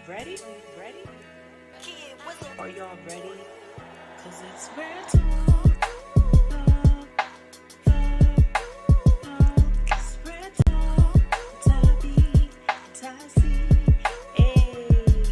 Ready? Ready? Are y'all ready? Cause it's real talk. It's real talk. Tabby, Tassie. Hey,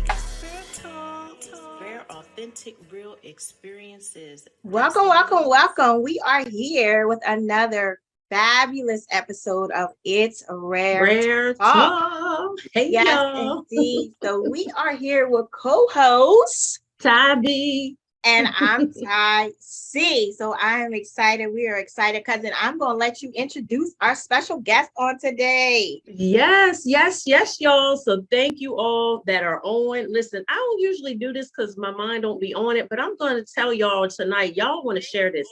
it's real talk. Rare, authentic, real experiences. Welcome, welcome, welcome. We are here with another fabulous episode of It's Rare Rare Talk. talk. Hey Yes, y'all. indeed. So we are here with co-host, Tabby. and I'm Ty C. So I am excited. We are excited, cousin. I'm going to let you introduce our special guest on today. Yes, y'all. So thank you all that are on. Listen, I don't usually do this because my mind don't be on it, but I'm going to tell y'all tonight. Y'all want to share this.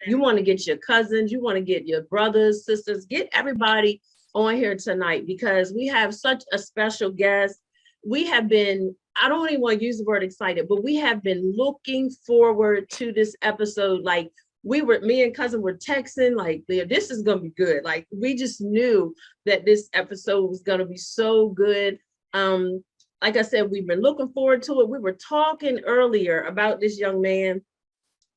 You want to get your cousins, you want to get your brothers, sisters, get everybody on here tonight because we have such a special guest. We have been, I don't even want to use the word excited, but we have been looking forward to this episode. Like me and cousin were texting, like, this is going to be good. Like, we just knew that this episode was going to be so good. Like I said, we've been looking forward to it. We were talking earlier about this young man,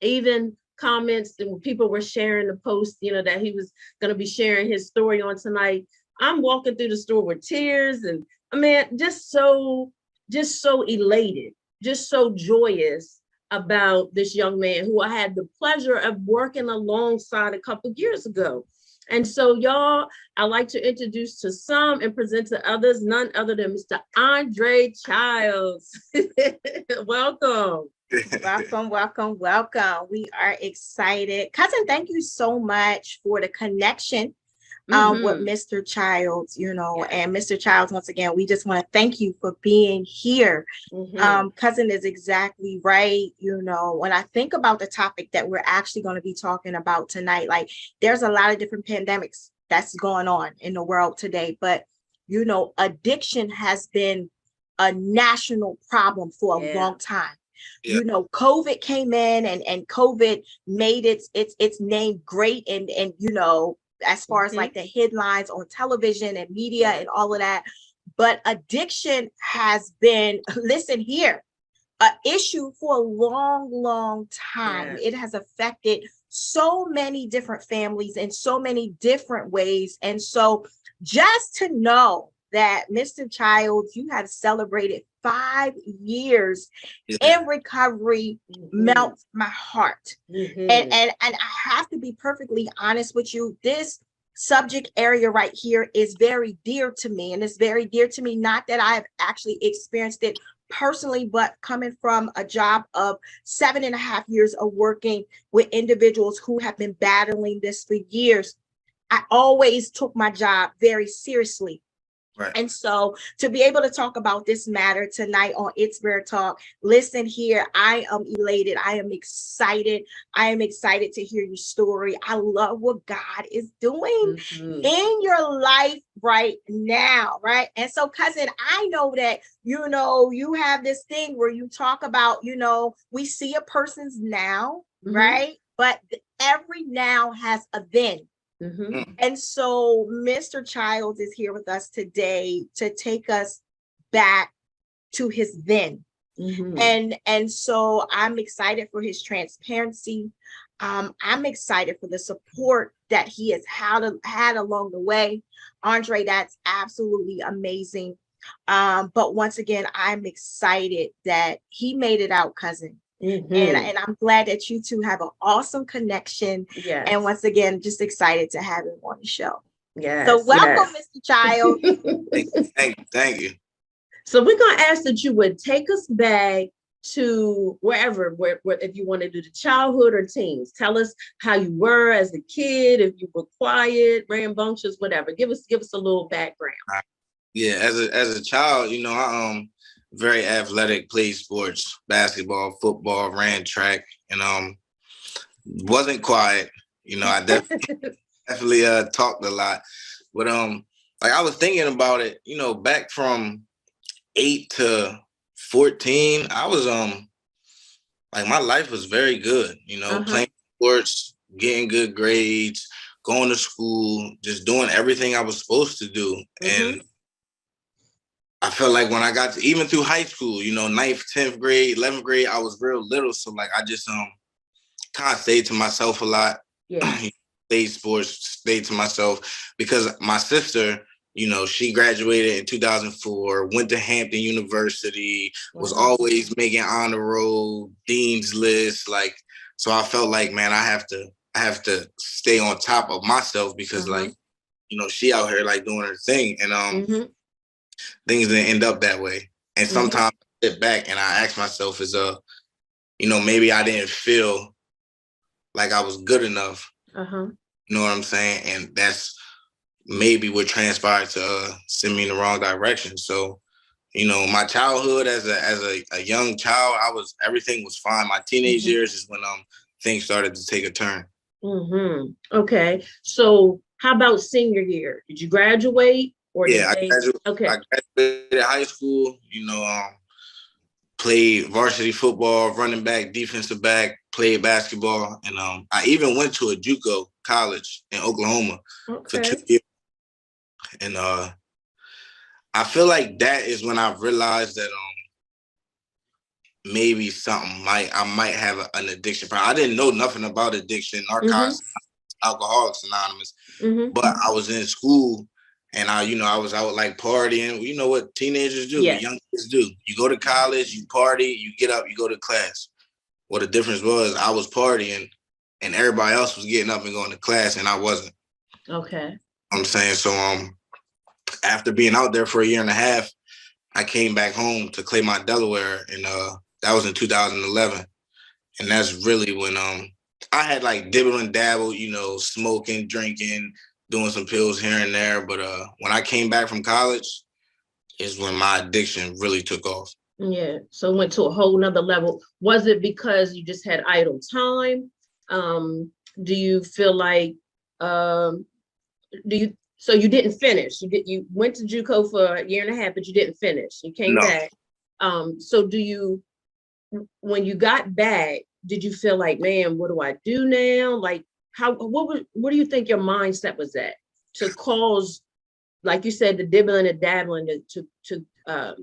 even comments and people were sharing the post, that he was going to be sharing his story on tonight. I'm walking through the store with tears and I mean, just so elated, just so joyous about this young man who I had the pleasure of working alongside a couple of years ago. And so, y'all, I like to introduce to some and present to others, none other than Mr. Andre Childs. Welcome. Welcome, welcome, welcome. We are excited. Cousin, thank you so much for the connection with Mr. Childs, and Mr. Childs, once again, we just want to thank you for being here. Cousin is exactly right. When I think about the topic that we're actually going to be talking about tonight, like there's a lot of different pandemics that's going on in the world today, but addiction has been a national problem for a long time. Yeah. COVID came in and COVID made its name great and as far as like the headlines on television and media and all of that. But addiction has been, listen here, an issue for a long, long time. It has affected so many different families in so many different ways. And so just to know that Mr. Childs, you have celebrated 5 years in recovery melts my heart. And I have to be perfectly honest with you. This subject area right here is very dear to me. And it's very dear to me, not that I have actually experienced it personally, but coming from a job of 7.5 years of working with individuals who have been battling this for years. I always took my job very seriously. Right. And so to be able to talk about this matter tonight on It's Rare Talk, listen here, I am elated. I am excited. I am excited to hear your story. I love what God is doing in your life right now, right? And so, cousin, I know that, you have this thing where you talk about, we see a person's now, right? But every now has a then. And so Mr. Childs is here with us today to take us back to his then. And so I'm excited for his transparency. I'm excited for the support that he has had along the way. Andre, that's absolutely amazing. But once again, I'm excited that he made it out, cousin. And I'm glad that you two have an awesome connection. Yes. And once again, just excited to have him on the show. Yes. So welcome, Mr. Childs. Thank you. So we're going to ask that you would take us back to wherever, if you want to do the childhood or teens. Tell us how you were as a kid, if you were quiet, rambunctious, whatever. Give us a little background. Yeah, as a child, I very athletic, played sports, basketball, football, ran track, and wasn't quiet. I definitely talked a lot. But like I was thinking about it, back from 8 to 14, I was like my life was very good, playing sports, getting good grades, going to school, just doing everything I was supposed to do. And I felt like when I got to, even through high school, you know, 9th, 10th grade, 11th grade, I was real little. So like I just kind of stayed to myself a lot. Yeah. Played sports, stayed to myself because my sister, you know, she graduated in 2004, went to Hampton University, was always making honor roll, dean's list. Like, so I felt like, man, I have to stay on top of myself because like, you know, she out here like doing her thing, and things didn't end up that way. And sometimes I sit back and I ask myself, you know, maybe I didn't feel like I was good enough. You know what I'm saying? And that's maybe what transpired to send me in the wrong direction. So, you know, my childhood as a young child, everything was fine. My teenage years is when things started to take a turn. Okay. So how about senior year? Did you graduate or I graduated high school, you know, played varsity football, running back, defensive back, played basketball, and I even went to a JUCO college in Oklahoma for 2 years. And I feel like that is when I realized that maybe I might have an addiction problem. I didn't know nothing about addiction, narcotics, Alcoholics Anonymous, but I was in school and I was out like partying. You know what teenagers do, young kids do. You go to college, you party, you get up, you go to class. Well, the difference was I was partying and everybody else was getting up and going to class and I wasn't. Okay. I'm saying, so after being out there for a year and a half, I came back home to Claymont, Delaware, and that was in 2011. And that's really when I had like dibble and dabble, you know, smoking, drinking, doing some pills here and there. But when I came back from college is when my addiction really took off. Yeah. So it went to a whole nother level. Was it because you just had idle time? Do you feel like, so you didn't finish? You went to JUCO for a year and a half, but you didn't finish. You came back. So when you got back, did you feel like, man, what do I do now? Like, what do you think your mindset was at to cause, like you said, the dibbling and dabbling to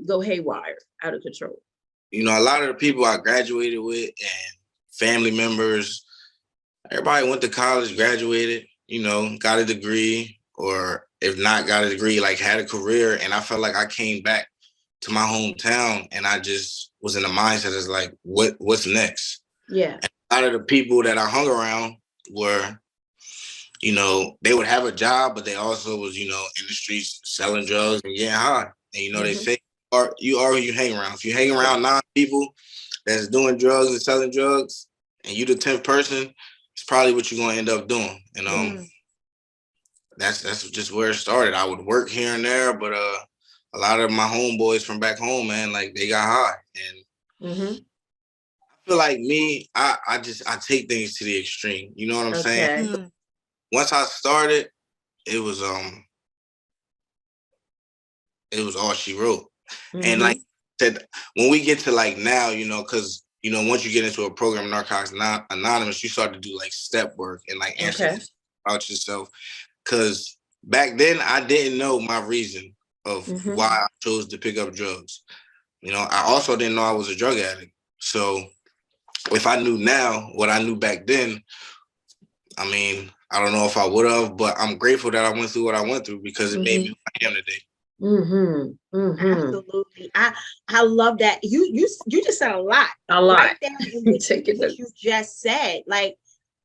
go haywire, out of control? You know, a lot of the people I graduated with and family members, everybody went to college, graduated, you know, got a degree, or if not got a degree, like had a career. And I felt like I came back to my hometown and I just was in the mindset as like, what's next? Yeah. And a lot of the people that I hung around were, you know, they would have a job, but they also was, you know, in the streets selling drugs and getting high. And, you know, they say, you are who you hang around. If you hang around 9 people that's doing drugs and selling drugs, and you the 10th person, it's probably what you're going to end up doing. And that's just where it started. I would work here and there, but a lot of my homeboys from back home, man, like they got high. And I feel like me, I take things to the extreme. You know what I'm saying? Once I started, it was all she wrote. And like I said, when we get to like now, you know, because you know, once you get into a program, Narcotics Anonymous, you start to do like step work and like answer about yourself. Because back then I didn't know my reason of why I chose to pick up drugs. You know, I also didn't know I was a drug addict. So if I knew now what I knew back then, I mean, I don't know if I would have, but I'm grateful that I went through what I went through because it made me who I am today. Absolutely. I love that. You just said a lot. Right there in what you just said. Like,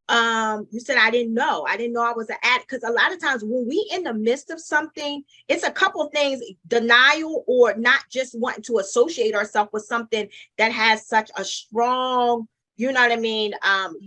you said, I didn't know I was an addict. Because a lot of times when we in the midst of something, it's a couple of things: denial, or not just wanting to associate ourselves with something that has such a strong, you know what I mean,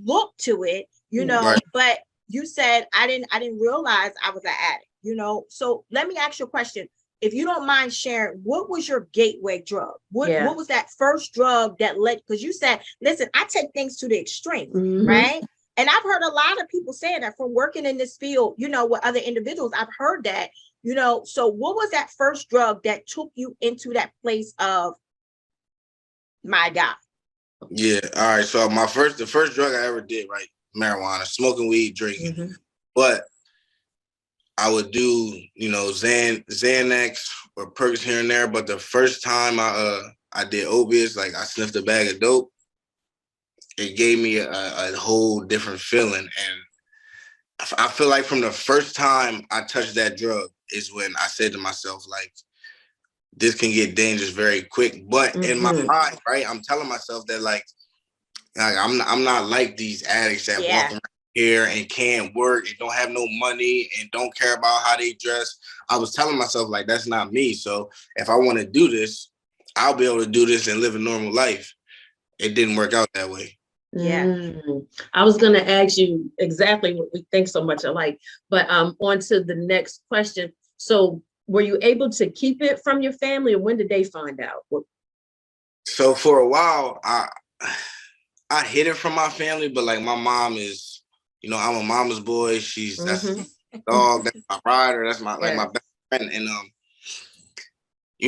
look to it, you know. But you said, I didn't realize I was an addict, you know. So let me ask you a question. If you don't mind sharing, what was your gateway drug? What was that first drug that led? Because you said, listen, I take things to the extreme, right? And I've heard a lot of people saying that from working in this field, you know, with other individuals. I've heard that, you know. So what was that first drug that took you into that place of, my God? Yeah. All right. So the first drug I ever did, right? Marijuana, smoking weed, drinking. But I would do, Xanax or perks here and there. But the first time I did opiates, like I sniffed a bag of dope, it gave me a whole different feeling. And I feel like from the first time I touched that drug is when I said to myself, like, this can get dangerous very quick. But in my mind, right, I'm telling myself that like I'm not like these addicts that walk around here and can't work and don't have no money and don't care about how they dress. I was telling myself like that's not me. So if I want to do this, I'll be able to do this and live a normal life. It didn't work out that way. Yeah. I was going to ask you exactly what we think so much alike, but on to the next question. So were you able to keep it from your family, or when did they find out? So for a while, I hid it from my family, but like my mom is, I'm a mama's boy. That's my dog, that's my rider, that's my my best friend. And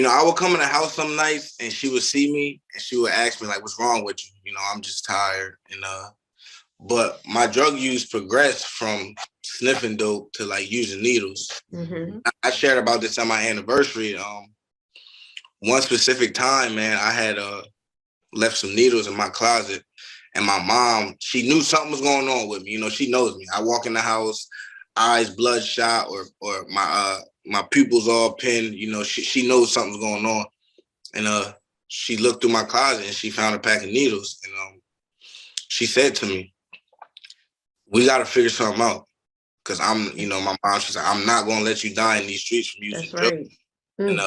I would come in the house some nights and she would see me and she would ask me like, what's wrong with you? I'm just tired. And but my drug use progressed from sniffing dope to like using needles. I shared about this on my anniversary. One specific time, man, I had left some needles in my closet. And my mom, she knew something was going on with me. She knows me. I walk in the house, eyes bloodshot, or my pupils all pinned. She knows something's going on. And she looked through my closet and she found a pack of needles. And she said to me, "We got to figure something out." Because my mom, she's like, "I'm not going to let you die in these streets from using drugs." And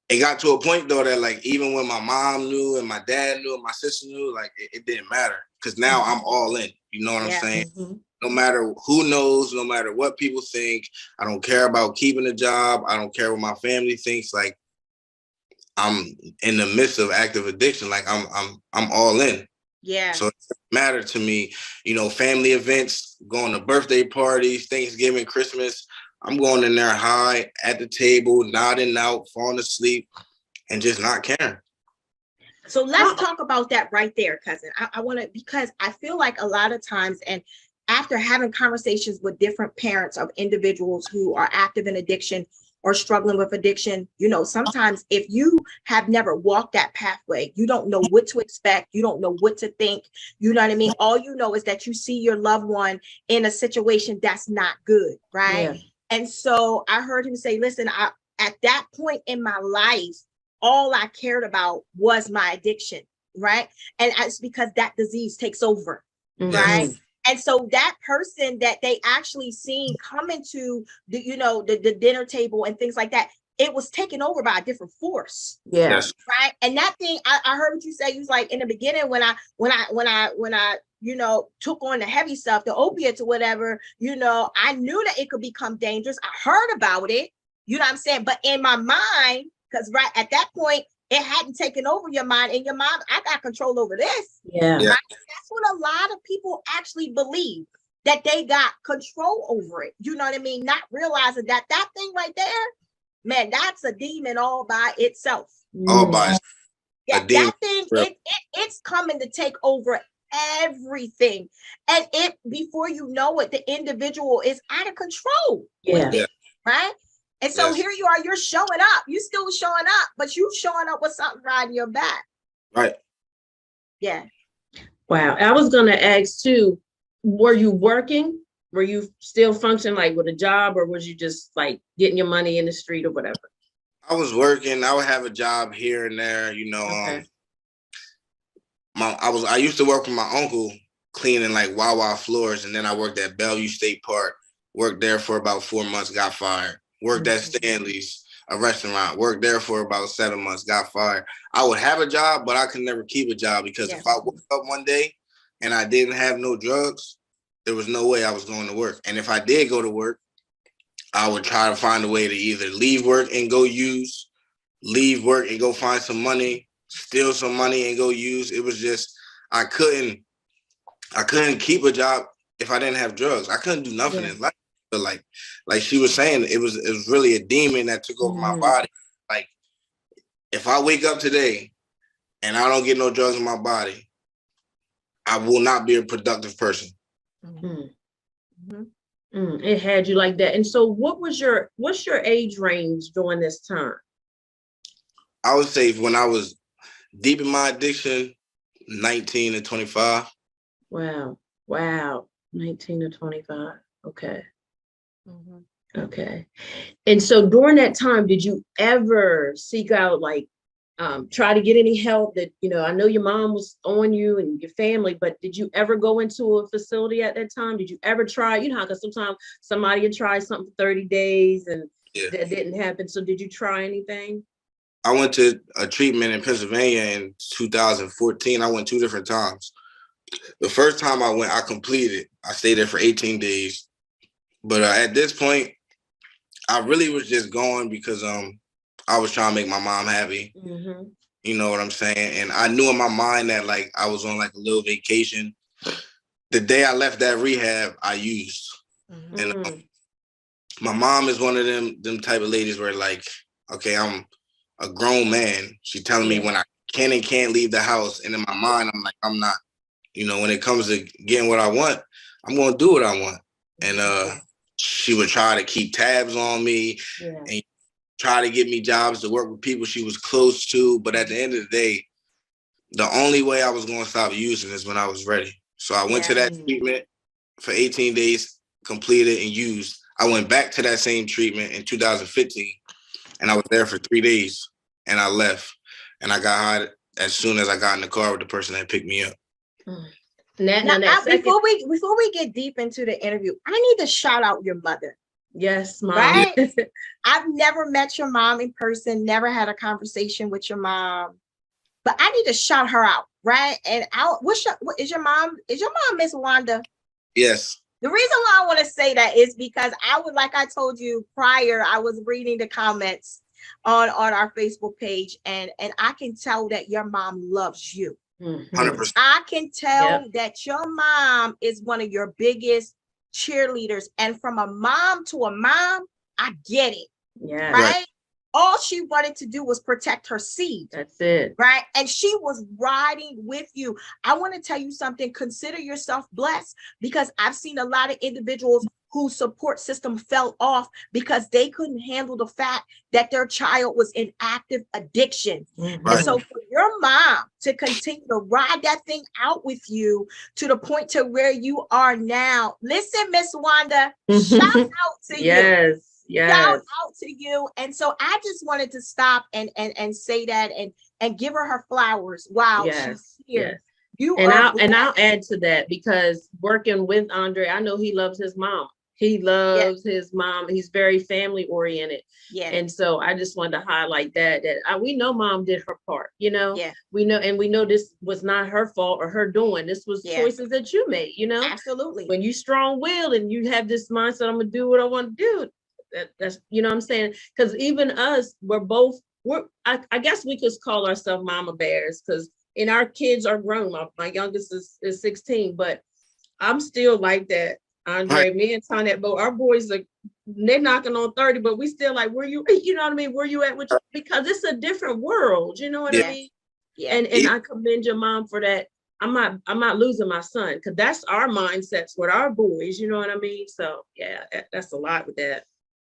it got to a point though that like even when my mom knew and my dad knew and my sister knew, like it didn't matter because now I'm all in. You know what I'm saying? No matter who knows, no matter what people think, I don't care about keeping a job. I don't care what my family thinks. Like I'm in the midst of active addiction. Like I'm all in. Yeah. So it doesn't matter to me. Family events, going to birthday parties, Thanksgiving, Christmas. I'm going in there high at the table, nodding out, falling asleep, and just not caring. So let's talk about that right there, cousin. I want to, because I feel like a lot of times, and after having conversations with different parents of individuals who are active in addiction or struggling with addiction, sometimes if you have never walked that pathway, you don't know what to expect. You don't know what to think. You know what I mean? All you know is that you see your loved one in a situation that's not good, right? Yeah. And so I heard him say, listen, at that point in my life, all I cared about was my addiction, right? And it's because that disease takes over, right? And so that person that they actually seen come into the dinner table and things like that, it was taken over by a different force. Yeah. Yes. Right. And that thing, I heard what you say. You was like, in the beginning, when I took on the heavy stuff, the opiates or whatever, I knew that it could become dangerous. I heard about it, you know what I'm saying? But in my mind, because right at that point, it hadn't taken over your mind. In your mind, I got control over this. Yeah. Right? That's what a lot of people actually believe, that they got control over it. You know what I mean? Not realizing that thing right there, man, that's a demon all by itself. All by itself. Yeah, that thing, it's coming to take over everything. And before you know it, the individual is out of control with it, right? And so here you are, you're showing up. You still showing up, but you showing up with something riding your back. Right. Yeah. Wow. I was going to ask too, were you working? Were you still functioning like with a job, or was you just like getting your money in the street or whatever? I was working. I would have a job here and there, Okay. I used to work with my uncle cleaning like Wawa floors, and then I worked at Bellevue State Park. Worked there for about 4 months, got fired. Worked at Stanley's, a restaurant. Worked there for about 7 months, got fired. I would have a job, but I could never keep a job because if I woke up one day and I didn't have no drugs, there was no way I was going to work. And if I did go to work, I would try to find a way to either leave work and go use, leave work and go find some money, steal some money and go use. It was just, I couldn't keep a job if I didn't have drugs. I couldn't do nothing in life. But like she was saying, it was really a demon that took over my body. Like if I wake up today and I don't get no drugs in my body, I will not be a productive person. It had you like that. And so what's your age range during this time? I would say when I was deep in my addiction, 19 to 25. Wow. Wow. 19 to 25. Okay. Mhm. Okay. And so during that time, did you ever seek out like try to get any help that, I know your mom was on you and your family, but did you ever go into a facility at that time? Did you ever try, how, because sometimes somebody would try something for 30 days and that didn't happen. So did you try anything? I went to a treatment in Pennsylvania in 2014. I went 2 different times. The first time I went, I completed. I stayed there for 18 days. But at this point, I really was just going because I was trying to make my mom happy. Mm-hmm. You know what I'm saying? And I knew in my mind that like I was on like a little vacation. The day I left that rehab, I used. Mhm. And my mom is one of them type of ladies where like, okay, I'm a grown man. She telling me when I can and can't leave the house. And in my mind, I'm like, I'm not. When it comes to getting what I want, I'm going to do what I want. And she would try to keep tabs on me and try to get me jobs to work with people she was close to. But at the end of the day, the only way I was going to stop using is when I was ready. So I went to that treatment for 18 days, completed and used. I went back to that same treatment in 2015, and I was there for 3 days, and I left. And I got high as soon as I got in the car with the person that picked me up. Before we get deep into the interview, I need to shout out your mother. Yes, Mom. Right? I've never met your mom in person, never had a conversation with your mom, but I need to shout her out, right? And is your mom Miss Wanda? Yes. The reason why I want to say that is because like I told you prior, I was reading the comments on our Facebook page, and I can tell that your mom loves you. 100%. I can tell that your mom is one of your biggest cheerleaders. And from a mom to a mom, I get it. Yeah. Right? All she wanted to do was protect her seed. That's it. Right? And she was riding with you. I want to tell you something. Consider yourself blessed, because I've seen a lot of individuals whose support system fell off because they couldn't handle the fact that their child was in active addiction. Mm-hmm. And so for your mom to continue to ride that thing out with you to the point to where you are now, listen, Miss Wanda, shout out to you. Shout out to you. And so I just wanted to stop and say that and give her flowers. Wow. She's here. I'll add to that, because working with Andre, I know he loves his mom. He loves his mom. He's very family oriented. Yeah. And so I just wanted to highlight that we know mom did her part, we know this was not her fault or her doing. This was choices that you made, Absolutely. When you strong-willed and you have this mindset, I'm going to do what I want to do. That's, what I'm saying? Because even us, I guess we could call ourselves mama bears, because our kids are grown. My youngest is 16, but I'm still like that. Andre, me and Tonette, our boys they're knocking on 30, but we still like, where you, you know what I mean? Where you at? Because it's a different world, you know what I mean? Yeah. And I commend your mom for that. I'm not losing my son, because that's our mindsets with our boys, you know what I mean? So yeah, that's a lot with that.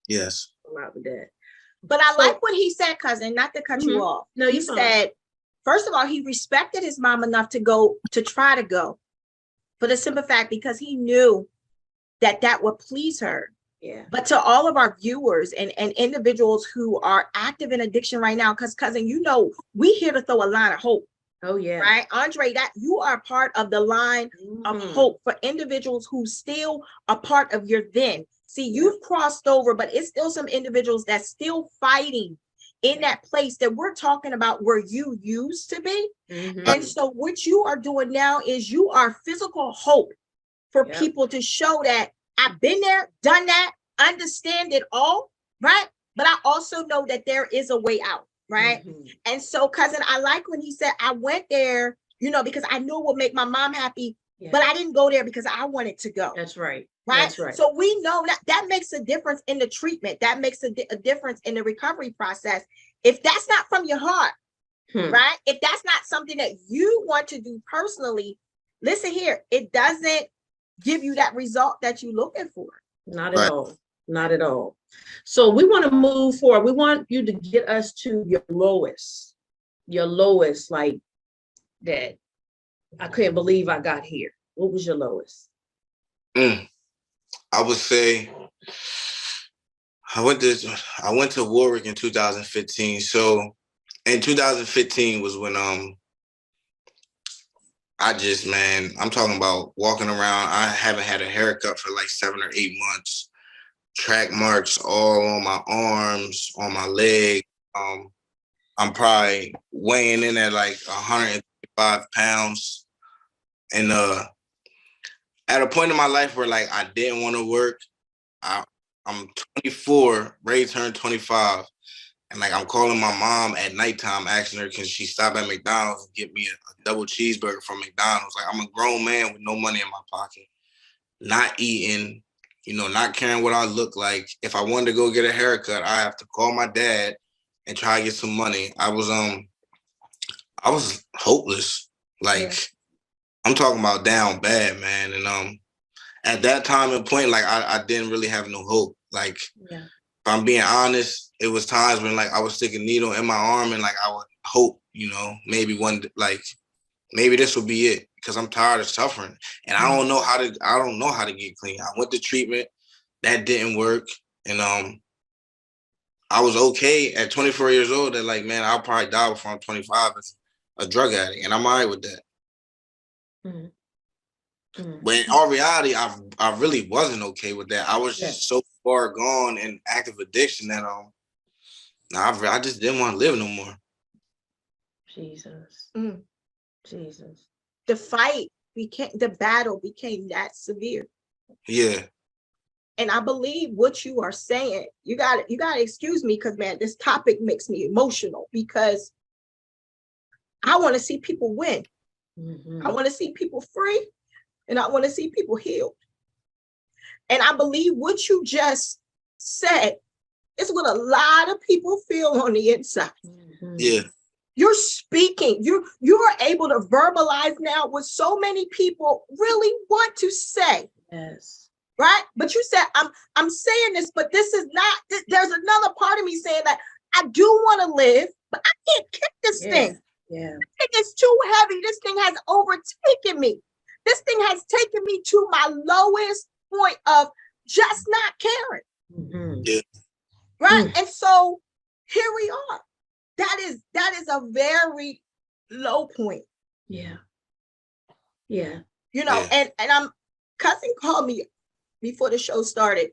Yes. A lot with that. But I like what he said, cousin, not to cut you off. No, he said, first of all, he respected his mom enough to try to go, for the simple fact because he knew that would please her. Yeah. But to all of our viewers and individuals who are active in addiction right now, because cousin, we here to throw a line of hope. Oh yeah. Right, Andre, that you are part of the line of hope for individuals who still are part of your then. See, you've crossed over, but it's still some individuals that's still fighting in that place that we're talking about where you used to be. And so what you are doing now is you are physical hope for people to show that I've been there, done that, understand it all, right? But I also know that there is a way out, right? And so, cousin, I like when he said, I went there, because I knew it would make my mom happy, but I didn't go there because I wanted to go. That's right. Right. That's right. So we know that makes a difference in the treatment. That makes a difference in the recovery process. If that's not from your heart, right? If that's not something that you want to do personally, listen here, it doesn't give you that result that you're looking for. Not at all. Not at all. So we want to move forward. We want you to get us to your lowest, like that. I couldn't believe I got here. What was your lowest? I would say I went to Warwick in 2015. So in 2015 was when I'm talking about walking around. I haven't had a haircut for like 7 or 8 months. Track marks all on my arms, on my leg. I'm probably weighing in at like 105 pounds. And at a point in my life where like I didn't want to work, I'm 24, ready to turn 25. And like I'm calling my mom at nighttime, asking her, can she stop at McDonald's and get me a double cheeseburger from McDonald's? Like I'm a grown man with no money in my pocket, not eating, not caring what I look like. If I wanted to go get a haircut, I have to call my dad and try to get some money. I was hopeless. Like I'm talking about down bad, man. And at that time and point, like I didn't really have no hope. Like if I'm being honest, it was times when like I would stick a needle in my arm and like I would hope, maybe maybe this will be it, because I'm tired of suffering and I don't know how to get clean. I went to treatment, that didn't work, and I was okay at 24 years old. That like, man, I'll probably die before I'm 25 as a drug addict, and I'm all right with that. But in all reality, I really wasn't okay with that. I was just so far gone in active addiction that I just didn't want to live no more. Jesus. Jesus. The battle became that severe. Yeah. And I believe what you are saying, you gotta excuse me, because man, this topic makes me emotional, because I want to see people win. I want to see people free, and I want to see people healed. And I believe what you just said is what a lot of people feel on the inside. Yeah. You're speaking, you are able to verbalize now what so many people really want to say. Yes. Right? But you said, I'm saying this, but this is not, there's another part of me saying that I do want to live, but I can't kick this thing. Yeah. This thing is too heavy. This thing has overtaken me. This thing has taken me to my lowest point of just not caring. Yeah. Right? And so here we are. That is a very low point. Yeah. Yeah. And cousin called me before the show started.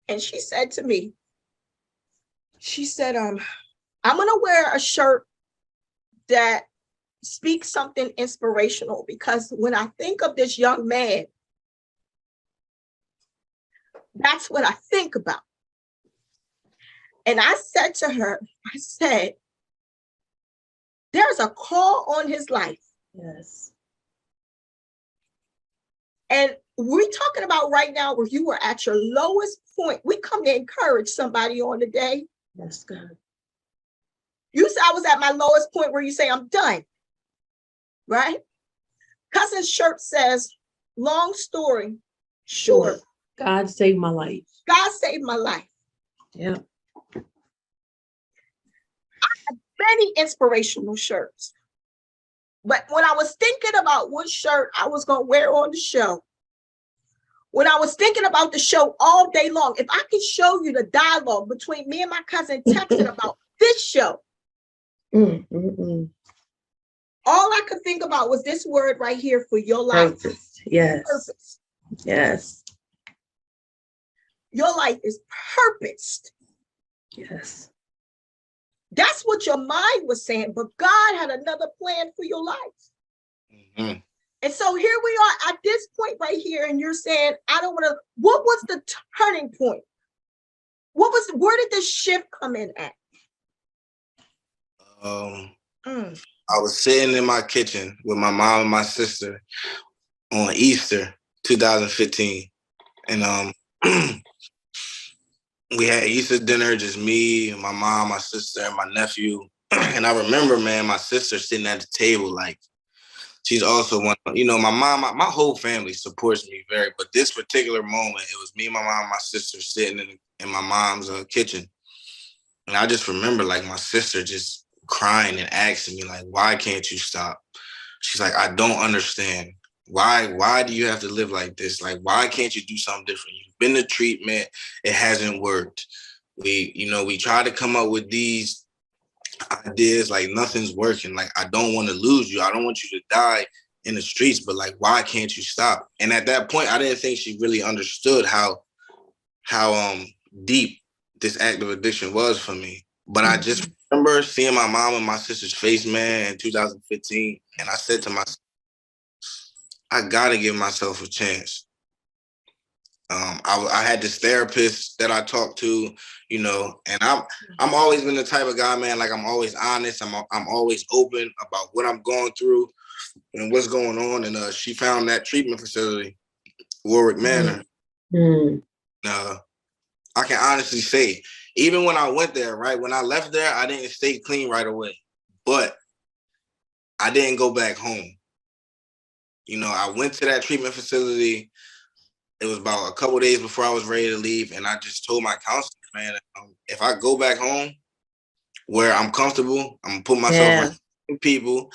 And she said to me, I'm gonna wear a shirt that speaks something inspirational, because when I think of this young man, that's what I think about. And I said to her, there's a call on his life. Yes. And we're talking about right now where you were at your lowest point. We come to encourage somebody on the day. That's good. You said I was at my lowest point where you say I'm done. Right? Cousin's shirt says, long story short. God saved my life. God saved my life. Yeah. I have many inspirational shirts. But when I was thinking about what shirt I was going to wear on the show, when I was thinking about the show all day long, if I could show you the dialogue between me and my cousin texting about this show, all I could think about was this word right here for your life. Purpose. Yes. Purpose. Yes. Your life is purposed. Yes. That's what your mind was saying, but God had another plan for your life. And so here we are at this point right here, and you're saying, I don't want to. What was the turning point? Where did this shift come in at? I was sitting in my kitchen with my mom and my sister on Easter 2015. And we had Easter dinner, just me, my mom, my sister, and my nephew. And I remember, man, my sister sitting at the table, like she's also one. You know, my mom, my whole family supports me very. But this particular moment, it was me, my mom, and my sister sitting in my mom's kitchen, and I just remember like my sister just crying and asking me like, "Why can't you stop?" She's like, "I don't understand. Why do you have to live like this? Like, why can't you do something different? You've been to treatment, it hasn't worked. We try to come up with these ideas, like nothing's working. Like, I don't want to lose you. I don't want you to die in the streets, but like, why can't you stop?" And at that point, I didn't think she really understood how deep this active addiction was for me. But I just remember seeing my mom and my sister's face, man, in 2015, and I said to myself, I gotta give myself a chance. I had this therapist that I talked to, you know, and I'm always been the type of guy, man. Like, I'm always honest. I'm always open about what I'm going through and what's going on. And she found that treatment facility, Warwick Manor. I can honestly say, even when I went there, right, when I left there, I didn't stay clean right away, but I didn't go back home. You know, I went to that treatment facility. It was about a couple of days before I was ready to leave. And I just told my counselor, man, if I go back home where I'm comfortable, I'm going to put myself with people.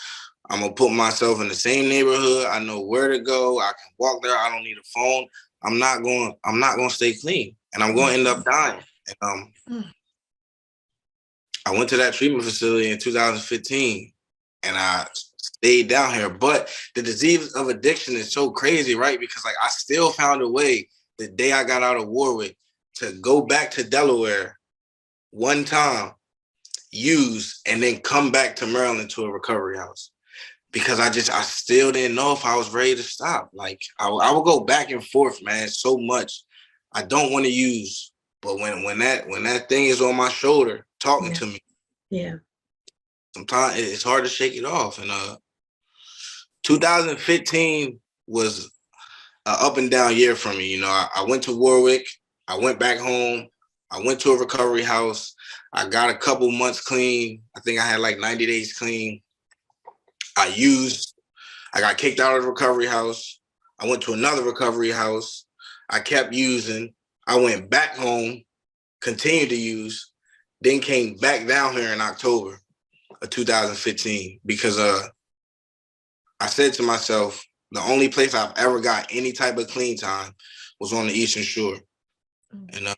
I'm going to put myself in the same neighborhood. I know where to go. I can walk there. I don't need a phone. I'm not going to stay clean, and I'm going to end up dying. And I went to that treatment facility in 2015, and I stayed down here. But the disease of addiction is so crazy, right? Because like I still found a way the day I got out of Warwick to go back to Delaware one time, use, and then come back to Maryland to a recovery house. Because I still didn't know if I was ready to stop. Like I would go back and forth, man, so much. I don't want to use, but when that thing is on my shoulder talking to me, sometimes it's hard to shake it off. And 2015 was an up and down year for me. You know, I went to Warwick, I went back home, I went to a recovery house, I got a couple months clean. I think I had like 90 days clean. I got kicked out of the recovery house. I went to another recovery house. I kept using. I went back home, continued to use, then came back down here in October of 2015 because I said to myself, the only place I've ever got any type of clean time was on the Eastern Shore. And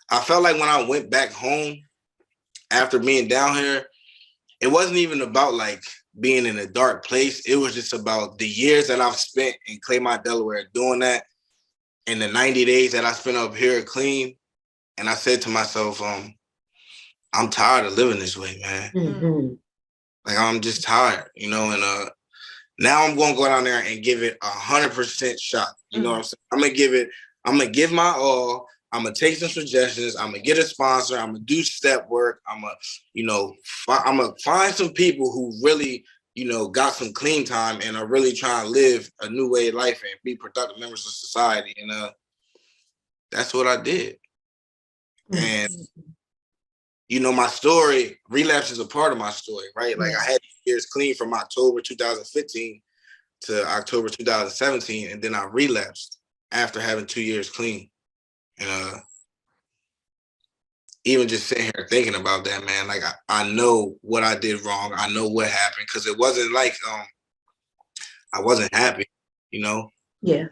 I felt like when I went back home after being down here, it wasn't even about like being in a dark place. It was just about the years that I've spent in Claymont, Delaware doing that, and the 90 days that I spent up here clean. And I said to myself, I'm tired of living this way, man. Like, I'm just tired, you know, and now I'm going to go down there and give it 100% shot. You know what I'm saying? I'm going to give my all. I'm going to take some suggestions. I'm going to get a sponsor. I'm going to do step work. I'm going to find some people who really, you know, got some clean time and are really trying to live a new way of life and be productive members of society. And that's what I did. And, you know, my story, relapse is a part of my story, right? Like I had years clean from October 2015 to October 2017, and then I relapsed after having 2 years clean. And even just sitting here thinking about that, man, like I know what I did wrong. I know what happened, because it wasn't like I wasn't happy, you know? Yeah.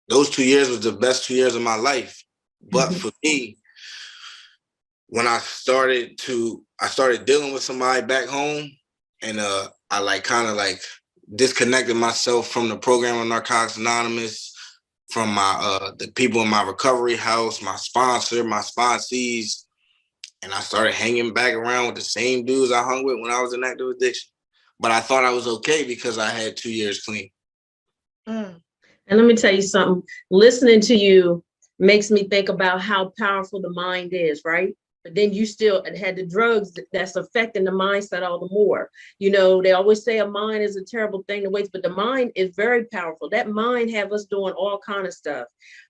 Those 2 years was the best 2 years of my life. But for me, when I started dealing with somebody back home, and I like kind of like disconnected myself from the program of Narcotics Anonymous, from my the people in my recovery house, my sponsor, my sponsees, and I started hanging back around with the same dudes I hung with when I was in active addiction. But I thought I was okay because I had 2 years clean. And let me tell you something. Listening to you makes me think about how powerful the mind is, right? But then you still had the drugs that's affecting the mindset all the more. You know, they always say a mind is a terrible thing to waste, but the mind is very powerful. That mind have us doing all kind of stuff.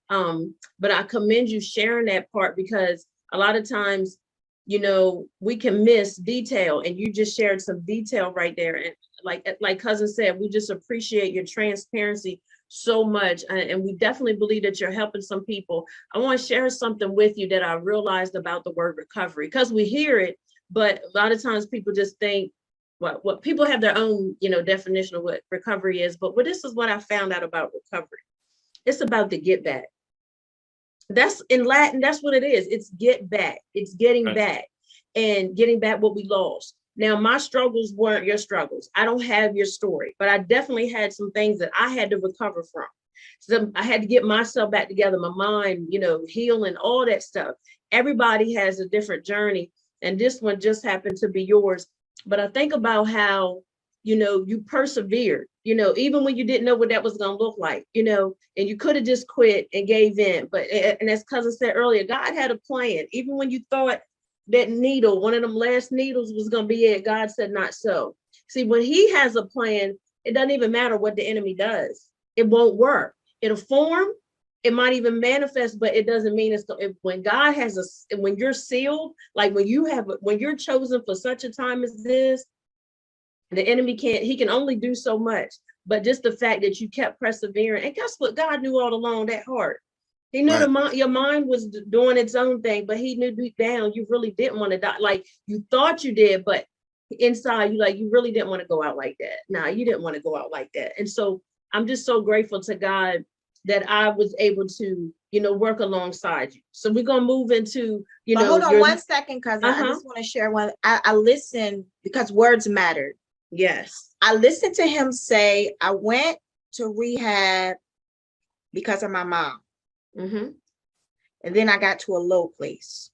But I commend you sharing that part, because a lot of times you know, we can miss detail, and you just shared some detail right there. And like cousin said, we just appreciate your transparency so much. And we definitely believe that you're helping some people. I want to share something with you that I realized about the word recovery, because we hear it, but a lot of times people just think what people have their own, you know, definition of what recovery is. But this is what I found out about recovery. It's about the get back. That's in Latin, that's what it is. It's get back. It's getting back and getting back what we lost. Now, my struggles weren't your struggles. I don't have your story, but I definitely had some things that I had to recover from. So I had to get myself back together, my mind, you know, healing, all that stuff. Everybody has a different journey, and this one just happened to be yours. But I think about how, you know, you persevered, you know, even when you didn't know what that was going to look like, you know, and you could have just quit and gave in. But, and as cousin said earlier, God had a plan. Even when you thought that needle, one of them last needles was going to be it, God said, not so. See, when he has a plan, it doesn't even matter what the enemy does. It won't work. It'll form. It might even manifest, but it doesn't mean it's when God has when you're sealed, like when you're chosen for such a time as this, the enemy he can only do so much. But just the fact that you kept persevering, and guess what? God knew all along that heart. He knew your mind was doing its own thing, but he knew deep down you really didn't want to die. Like you thought you did, but inside you really didn't want to go out like that. Nah, you didn't want to go out like that. And so I'm just so grateful to God that I was able to, you know, work alongside you. So we're gonna move into, you know. Hold on 1 second, cousin. I just want to share one. I listened because words mattered. Yes. I listened to him say, I went to rehab because of my mom. Mm-hmm. And then I got to a low place.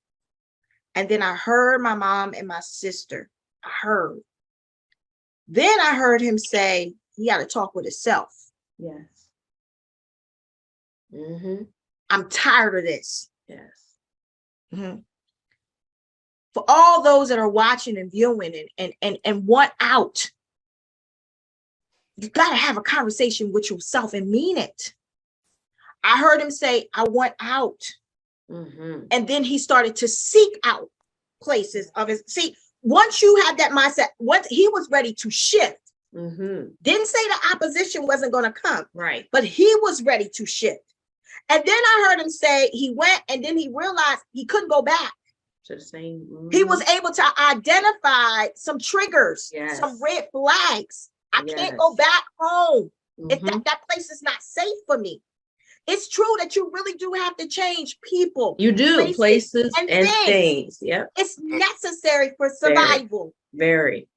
And then I heard my mom and my sister. I heard. Then I heard him say he got to talk with himself. Yes. Mm-hmm. I'm tired of this. Yes. Mm-hmm. For all those that are watching and viewing and want out, you got to have a conversation with yourself and mean it. I heard him say, I want out. Mm-hmm. And then he started to seek out places of his. See, once you have that mindset, once he was ready to shift, didn't say the opposition wasn't going to come, right? But he was ready to shift. And then I heard him say he went, and then he realized he couldn't go back. To the same. He was able to identify some triggers, yes. some red flags. I can't go back home. If that place is not safe for me. It's true that you really do have to change people. You do, places and things. Yeah. It's necessary for survival. Very.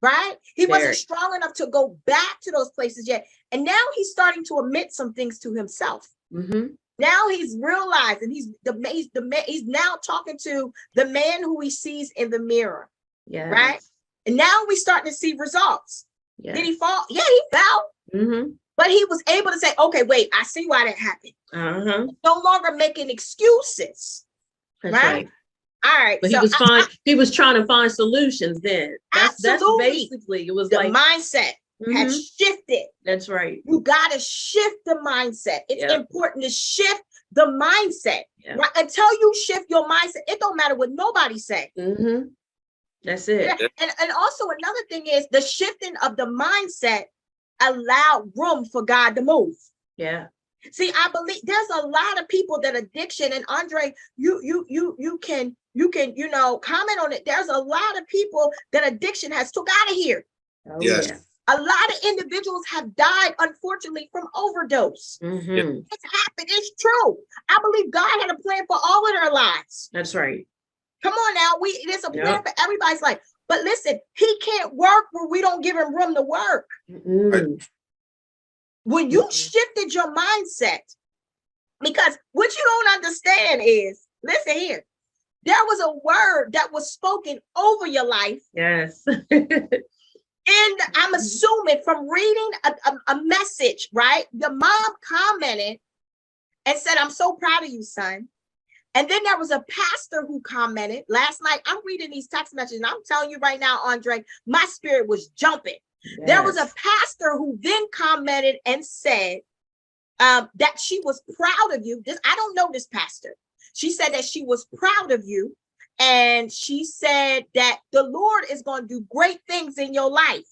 Right? He wasn't strong enough to go back to those places yet. And now he's starting to admit some things to himself. Mm-hmm. Now he's realizing he's now talking to the man who he sees in the mirror. Yeah. Right? And now we're starting to see results. Yes. Did he fall? Yeah, he fell. Mm-hmm. But he was able to say, okay, wait, I see why that happened. No longer making excuses. That's right. All right. But so he was trying to find solutions then. That's basically, it was the like mindset has shifted. That's right. You got to shift the mindset. It's important to shift the mindset. Yep. Right? Until you shift your mindset, it don't matter what nobody say. Mm-hmm. That's it. And also another thing is the shifting of the mindset allowed room for God to move. Yeah. See, I believe there's a lot of people that addiction, and Andre, you can, you know, comment on it. There's a lot of people that addiction has took out of here. Oh, yes. Yeah. A lot of individuals have died, unfortunately, from overdose. Mm-hmm. It's happened. It's true. I believe God had a plan for all of their lives. That's right. Come on now. There's a plan for everybody's life. But listen, he can't work where we don't give him room to work. Mm-hmm. When you shifted your mindset, because what you don't understand is, listen here, there was a word that was spoken over your life. Yes. And I'm assuming from reading a message, right? The mom commented and said, I'm so proud of you, son. And then there was a pastor who commented last night. I'm reading these text messages, and I'm telling you right now, Andre, my spirit was jumping. Yes. There was a pastor who then commented and said that she was proud of you. I don't know this pastor. She said that she was proud of you And she said that the Lord is going to do great things in your life.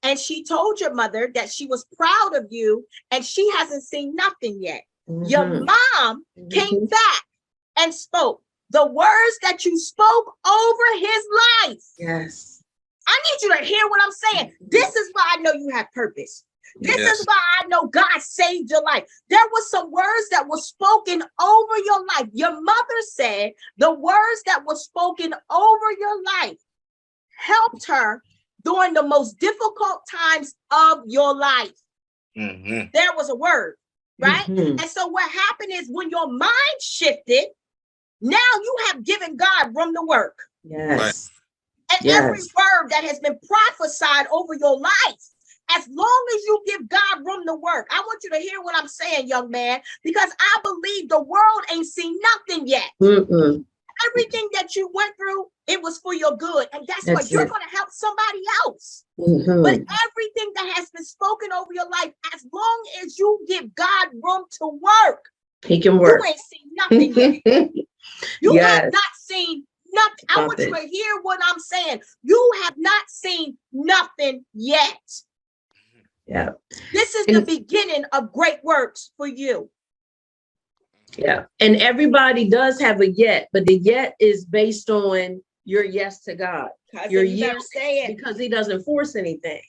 And she told your mother that she was proud of you and she hasn't seen nothing yet. Your mom came back and spoke the words that you spoke over his life. Yes. I need you to hear what I'm saying. This is why I know you have purpose. This is why I know God saved your life. There were some words that were spoken over your life. Your mother said the words that were spoken over your life helped her during the most difficult times of your life. There was a word, right? And so what happened is when your mind shifted, now you have given God room to work. Yes. And every word that has been prophesied over your life, as long as you give God room to work, I want you to hear what I'm saying, young man, because I believe the world ain't seen nothing yet. Everything that you went through, it was for your good. And that's what you're going to help somebody else. But everything that has been spoken over your life, as long as you give God room to work, he can work. You ain't seen nothing yet. You have not seen nothing. I want you to hear what I'm saying. You have not seen nothing yet. Yeah. This is the beginning of great works for you. Yeah. And everybody does have a yet, but the yet is based on your yes to God. Your yes, because he doesn't force anything.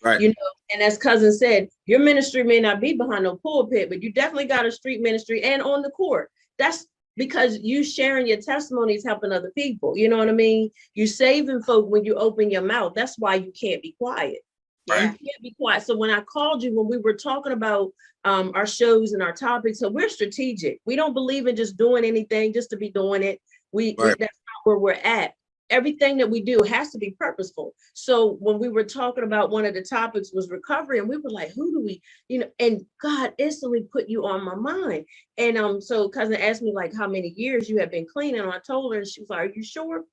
Right. You know, and as cousin said, your ministry may not be behind no pulpit, but you definitely got a street ministry and on the court. That's because you sharing your testimonies, helping other people. You know what I mean? You saving folk when you open your mouth. That's why you can't be quiet. Right. You can't be quiet. So when I called you, when we were talking about our shows and our topics, so we're strategic. We don't believe in just doing anything just to be doing it. That's not where we're at. Everything that we do has to be purposeful. So when we were talking about one of the topics was recovery, and we were like, who do we, you know, and God instantly put you on my mind. And so cousin asked me like how many years you have been clean. And I told her, and she was like, are you sure?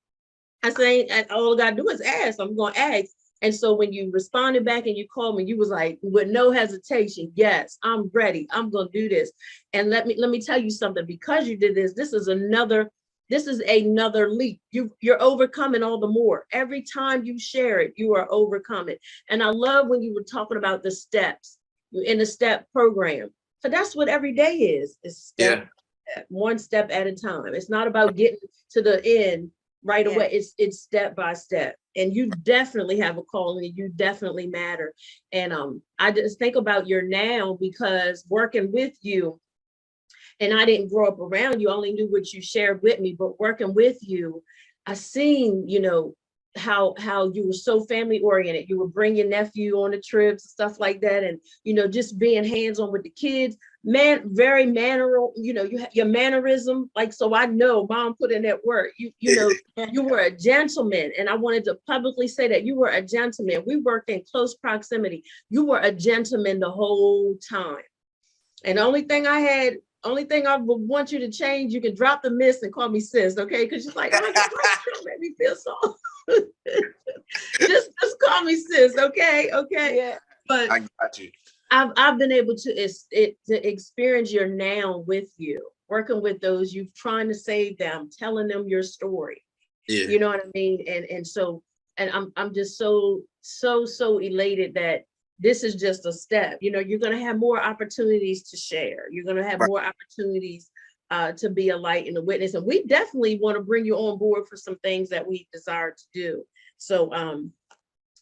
I said, all I gotta do is ask. I'm gonna ask. And so when you responded back and you called me, you was like, with no hesitation, yes, I'm ready. I'm gonna do this. And let me tell you something, because you did this, this is another leap. You're overcoming all the more. Every time you share it, you are overcoming. And I love when you were talking about the steps in the step program. So that's what every day is. It's one step at a time. It's not about getting to the end right away. It's step by step. And you definitely have a calling, and you definitely matter. And I just think about your now, because working with you, and I didn't grow up around you, only knew what you shared with me, but working with you, I seen, you know, how you were so family oriented. You would bring your nephew on the trips and stuff like that. And, you know, just being hands-on with the kids, very manneral, you know, you have your mannerism. Like, so I know mom put in that work. You know, you were a gentleman. And I wanted to publicly say that you were a gentleman. We worked in close proximity. You were a gentleman the whole time. And the only thing I would want you to change, you can drop the miss and call me sis, okay? Because she's like, oh, don't make me feel so. just call me sis, okay? Okay. Yeah. But I got you. I've been able to experience your now with you, working with those, you trying to save them, telling them your story. Yeah. You know what I mean? And so I'm just so elated that this is just a step. You know, you're going to have more opportunities to share. You're going to have more opportunities to be a light and a witness. And we definitely want to bring you on board for some things that we desire to do. So,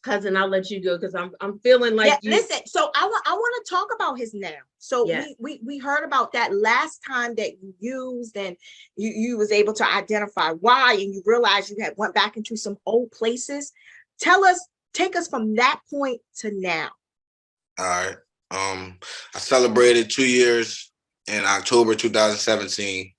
cousin, I'll let you go, because I'm feeling like listen, so I want to talk about his now. So we heard about that last time that you used, and you was able to identify why, and you realized you had went back into some old places. Take us from that point to now. All right. I celebrated 2 years in October 2017.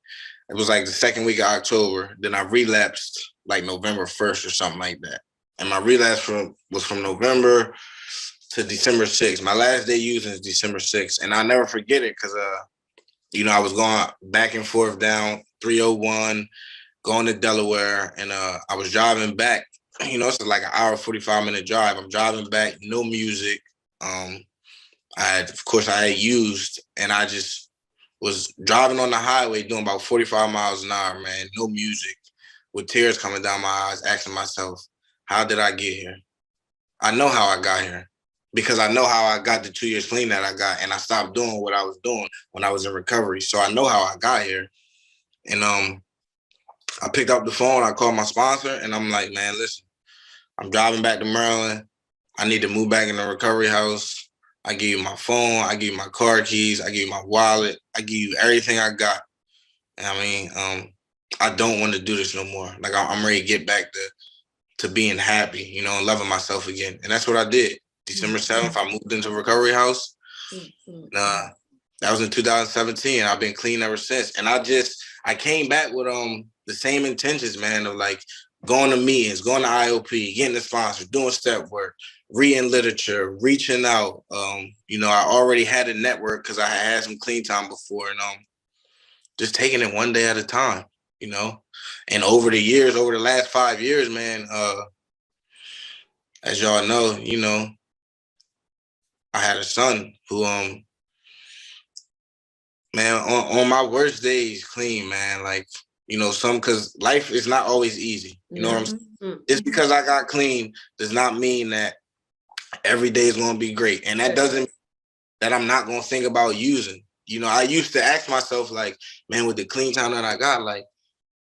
It was like the second week of October. Then I relapsed like November 1st or something like that. And my relapse was from November to December 6th. My last day using is December 6th. And I'll never forget it because, you know, I was going back and forth down 301, going to Delaware. And I was driving back. You know, it's like an hour, 45-minute drive. I'm driving back, no music. I had used, and I just was driving on the highway doing about 45 miles an hour, man, no music. with tears coming down my eyes, asking myself, how did I get here? I know how I got here because I know how I got the 2 years clean that I got, and I stopped doing what I was doing when I was in recovery. So I know how I got here. And I picked up the phone, I called my sponsor, and I'm like, man, listen, I'm driving back to Maryland. I need to move back in the recovery house. I give you my phone, I give you my car keys, I give you my wallet, I give you everything I got. And I mean, I don't want to do this no more. Like I'm ready to get back to being happy, you know, and loving myself again. And that's what I did. December 7th, I moved into recovery house. That was in 2017. I've been clean ever since. And I came back with the same intentions, man, of like going to meetings, going to IOP, getting a sponsor, doing step work, reading literature, reaching out. You know, I already had a network because I had some clean time before, and just taking it one day at a time, you know. And over the years, over the last 5 years, man, as y'all know, you know, I had a son who, man, on my worst days, clean, man, like, you know, because life is not always easy. You know what I'm saying? Just because I got clean does not mean that every day is going to be great. And that doesn't mean that I'm not going to think about using. You know, I used to ask myself, like, man, with the clean time that I got, like,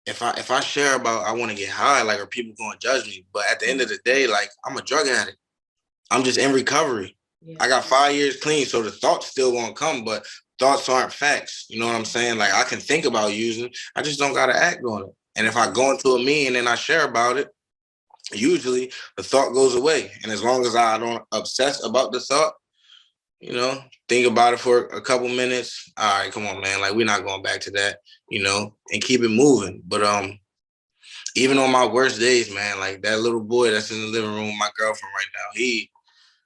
if I share about I want to get high, like, are people going to judge me? But at the end of the day, like, I'm a drug addict. I'm just in recovery. Yeah. I got 5 years clean, so the thoughts still won't come, but thoughts aren't facts. You know what I'm saying? Like, I can think about using, I just don't got to act on it. And if I go into a meeting and I share about it, usually the thought goes away. And as long as I don't obsess about the thought, you know, think about it for a couple minutes. All right, come on, man. Like, we're not going back to that, you know, and keep it moving. But even on my worst days, man, like that little boy that's in the living room with my girlfriend right now,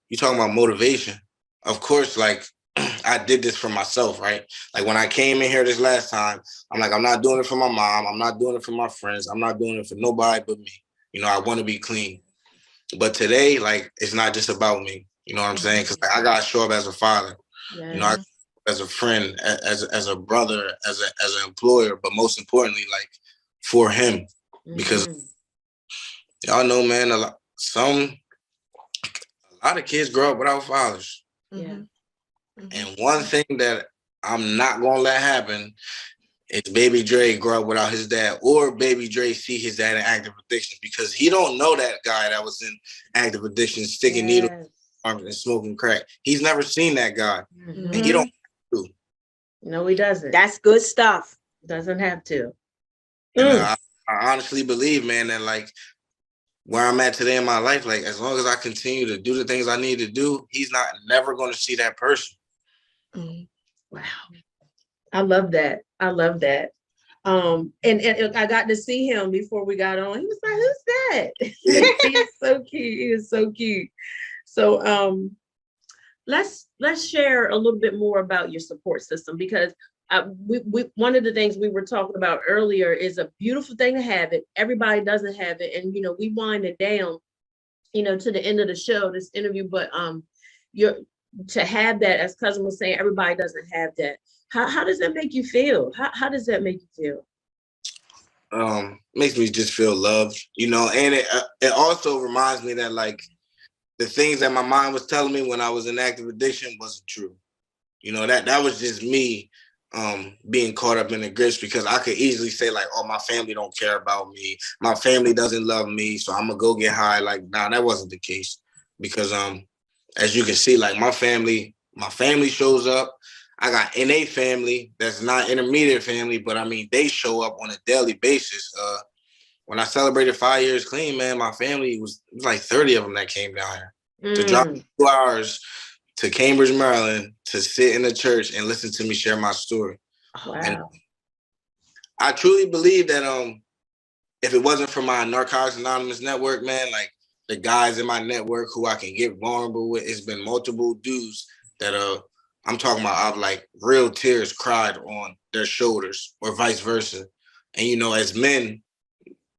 you talking about motivation. Of course, like, I did this for myself, right? Like, when I came in here this last time, I'm like, I'm not doing it for my mom. I'm not doing it for my friends. I'm not doing it for nobody but me. You know, I want to be clean. But today, like, it's not just about me. You know what I'm saying? Because like, I got to show up as a father, you know, as a friend, as a brother, as an employer, but most importantly, like, for him. Because y'all know, man, a lot of kids grow up without fathers. Yeah. And one thing that I'm not going to let happen is Baby Dre grow up without his dad, or Baby Dre see his dad in active addiction, because he don't know that guy that was in active addiction, sticking needles and smoking crack. He's never seen that guy. And he don't have to. No, he doesn't. That's good stuff. Doesn't have to. And I honestly believe, man, that like where I'm at today in my life, like, as long as I continue to do the things I need to do, he's never going to see that person. Wow. I love that. I love that. And I got to see him before we got on. He was like, who's that? He's so cute. He is so cute. So let's share a little bit more about your support system, because we one of the things we were talking about earlier is a beautiful thing to have it. Everybody doesn't have it. And, you know, we wind it down, you know, to the end of the show, this interview, but to have that, as Cousin was saying, everybody doesn't have that. How does that make you feel? How does that make you feel? Makes me just feel loved, you know, and it also reminds me that, like, the things that my mind was telling me when I was in active addiction wasn't true. You know, that was just me being caught up in the grips, because I could easily say, like, oh, my family don't care about me. My family doesn't love me, so I'm gonna go get high. Like, nah, that wasn't the case, because as you can see, like, my family shows up. I got NA family that's not intermediate family, but I mean, they show up on a daily basis. When I celebrated 5 years clean, man, my family it was like 30 of them that came down here to drive 2 hours to Cambridge, Maryland, to sit in the church and listen to me share my story. Wow. And I truly believe that if it wasn't for my Narcotics Anonymous network, man, like, the guys in my network who I can get vulnerable with, it's been multiple dudes that I'm talking about, I've like real tears cried on their shoulders, or vice versa. And, you know, as men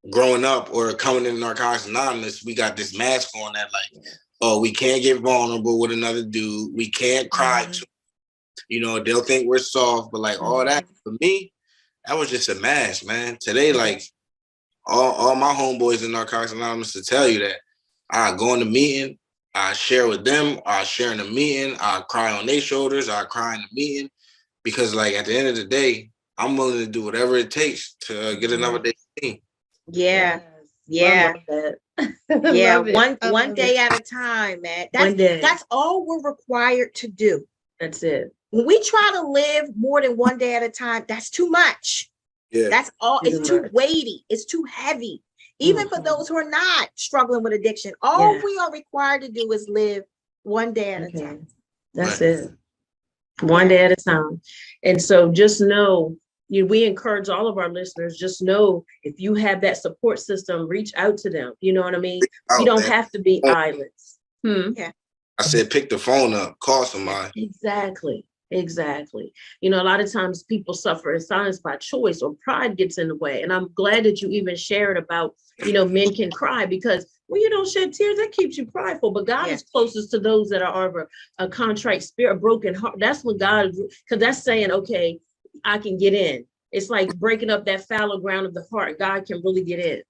growing up or coming in Narcotics Anonymous, we got this mask on that, like, oh, we can't get vulnerable with another dude. We can't cry to, you know, they'll think we're soft, but like all that, for me, that was just a mask, man. Today, like, all my homeboys in Narcotics Anonymous to tell you that I go in the meeting, I share with them, I share in the meeting, I cry on their shoulders, I cry in the meeting, because like at the end of the day, I'm willing to do whatever it takes to get another day clean. Yeah. Yeah. Yeah. One day at a time, man. That's all we're required to do. That's it. When we try to live more than one day at a time, that's too much. Yeah. That's all. It's too weighty. It's too heavy. Even for those who are not struggling with addiction, all we are required to do is live one day at a time. That's it. One day at a time. And so just know, we encourage all of our listeners, just know if you have that support system, reach out to them. You know what I mean? You don't have to be islands. Yeah. I said, pick the phone up, call somebody. Exactly. You know, a lot of times people suffer in silence by choice, or pride gets in the way. And I'm glad that you even shared about, men can cry, because when you don't shed tears, that keeps you prideful. But God is closest to those that are of a contrite spirit, a broken heart. That's what God, because that's saying, okay, I can get in. It's like breaking up that fallow ground of the heart. God can really get in.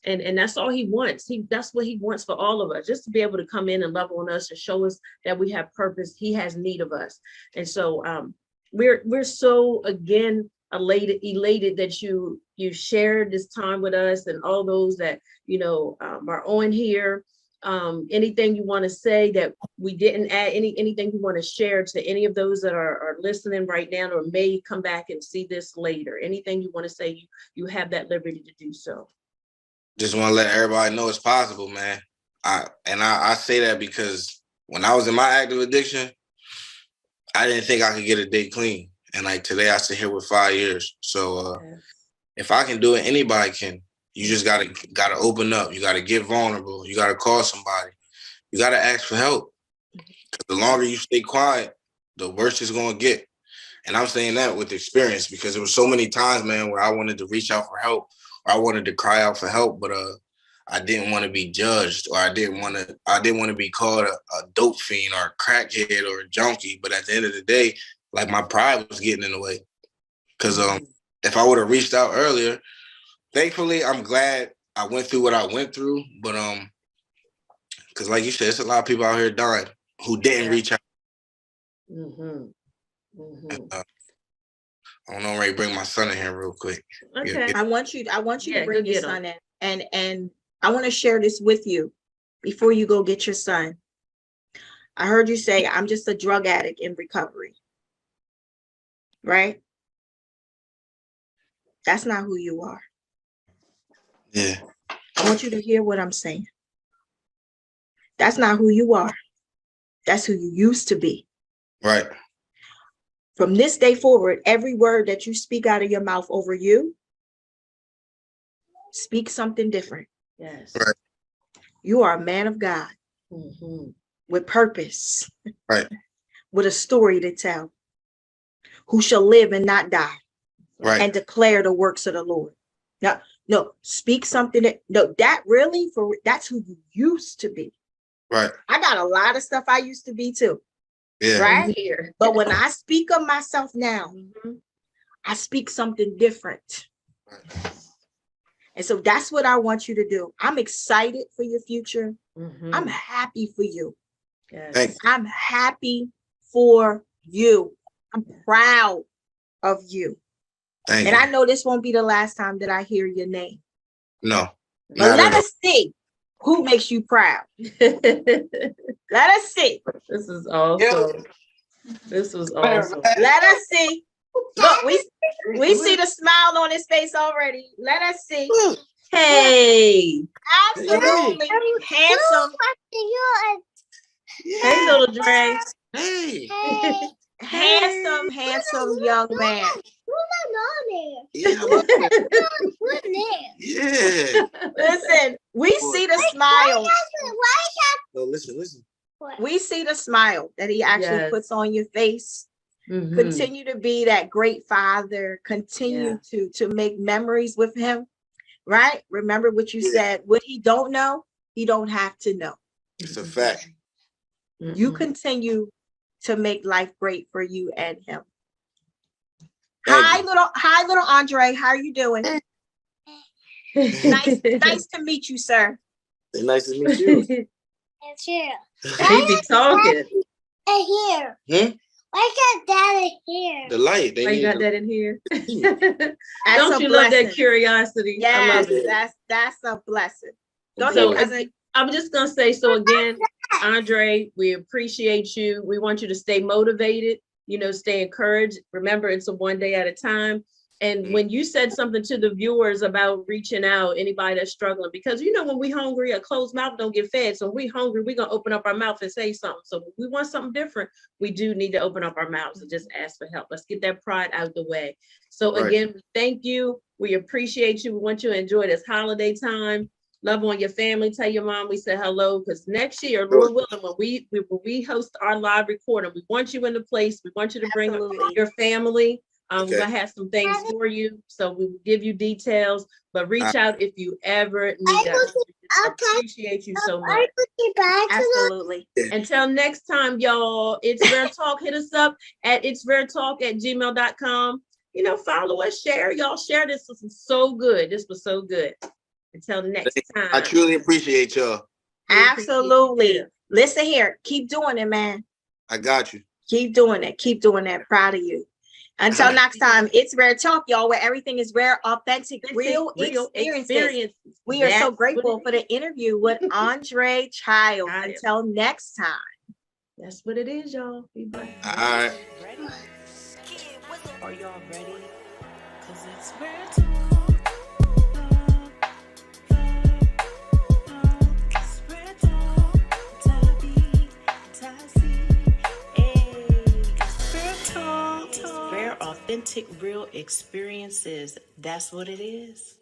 And that's all he wants. That's what he wants for all of us, just to be able to come in and love on us and show us that we have purpose. He has need of us. And so we're so, again, elated that you shared this time with us, and all those that, are on here. Anything you want to say that we didn't add, anything you want to share to any of those that are listening right now, or may come back and see this later? Anything you want to say, you have that liberty to do so. Just want to let everybody know it's possible, man. I say that because when I was in my active addiction, I didn't think I could get a day clean. And like today, I sit here with 5 years. So if I can do it, anybody can. You just gotta open up. You gotta get vulnerable. You gotta call somebody. You gotta ask for help. Because the longer you stay quiet, the worse it's gonna get. And I'm saying that with experience, because there were so many times, man, where I wanted to reach out for help, or I wanted to cry out for help, but I didn't want to be judged, or I didn't want to be called a dope fiend or a crackhead or a junkie. But at the end of the day, like, my pride was getting in the way. Because if I would have reached out earlier, thankfully, I'm glad I went through what I went through. But because like you said, there's a lot of people out here dying who didn't reach out. I don't know, I'm ready to bring my son in here real quick. Okay. I want you to bring your son in. And I want to share this with you before you go get your son. I heard you say, I'm just a drug addict in recovery. Right? That's not who you are. Yeah. I want you to hear what I'm saying. That's not who you are. That's who you used to be. Right. From this day forward, every word that you speak out of your mouth over you, speak something different. Yes. Right. You are a man of God with purpose. Right. With a story to tell, who shall live and not die. Right. And declare the works of the Lord. Now, no, speak something that's who you used to be. Right. I got a lot of stuff I used to be too. Yeah. Right. But when I speak of myself now, I speak something different. Right. And so that's what I want you to do. I'm excited for your future. I'm happy for you. Yes. I'm happy for you. I'm proud of you. Thank you. you. I know this won't be the last time that I hear your name. No. But let us see who makes you proud. Let us see. This is awesome. This was awesome. Let us see. Look, we see the smile on his face already. Let us see. Hey. Absolutely handsome. Hey, little Dre. Hey. Handsome young man. Yeah. Yeah. Listen, we see the smile. No, listen. We see the smile that he actually puts on your face. Continue to be that great father. Continue to make memories with him. Right? Remember what you said. What he don't know, he don't have to know. It's a fact. You continue to make life great for you and him. Hi, little Andre. How are you doing? Nice to meet you, sir. Nice to meet you. It's here. He be talking. Here. Hmm? Why got that in here? The light. They Why you need got the- that in here? That's Don't a you love that blessing. curiosity? I Yes, love it. that's a blessing. Go So, ahead, cousin. I'm just gonna say, so again, Andre, we appreciate you. We want you to stay motivated, stay encouraged. Remember, it's a one day at a time. And when you said something to the viewers about reaching out, anybody that's struggling, because when we hungry, a closed mouth don't get fed. So when we hungry, we're gonna open up our mouth and say something. So if we want something different, we do need to open up our mouths and just ask for help. Let's get that pride out of the way. So Right. again, thank you. We appreciate you. We want you to enjoy this holiday time. Love on your family. Tell your mom we said hello, because next year, Lord willing, when we host our live recording, we want you in the place. We want you to bring Absolutely. your family. We're Okay. gonna have some things for you, so we will give you details. But reach out if you ever need us. We appreciate you so much. Absolutely. Until next time, y'all. It's Rare Talk. Hit us up at itsraretalk@gmail.com. Follow us, share. Y'all share this. This was so good. This was so good. Until next time. I truly appreciate y'all. Absolutely. Listen here. Keep doing it, man. I got you. Keep doing it. Keep doing that. Proud of you. Until next time, it's Rare Talk, y'all, where everything is rare, authentic, real experiences. We are so grateful for the interview with Andre Childs. Until next time. That's what it is, y'all. Be blessed. All right. Ready? Are y'all ready? Cause it's Rare Talk. It's Rare Talk. Tabby, Tassie. Hey, it's Rare Talk. Rare, authentic, real experiences. That's what it is.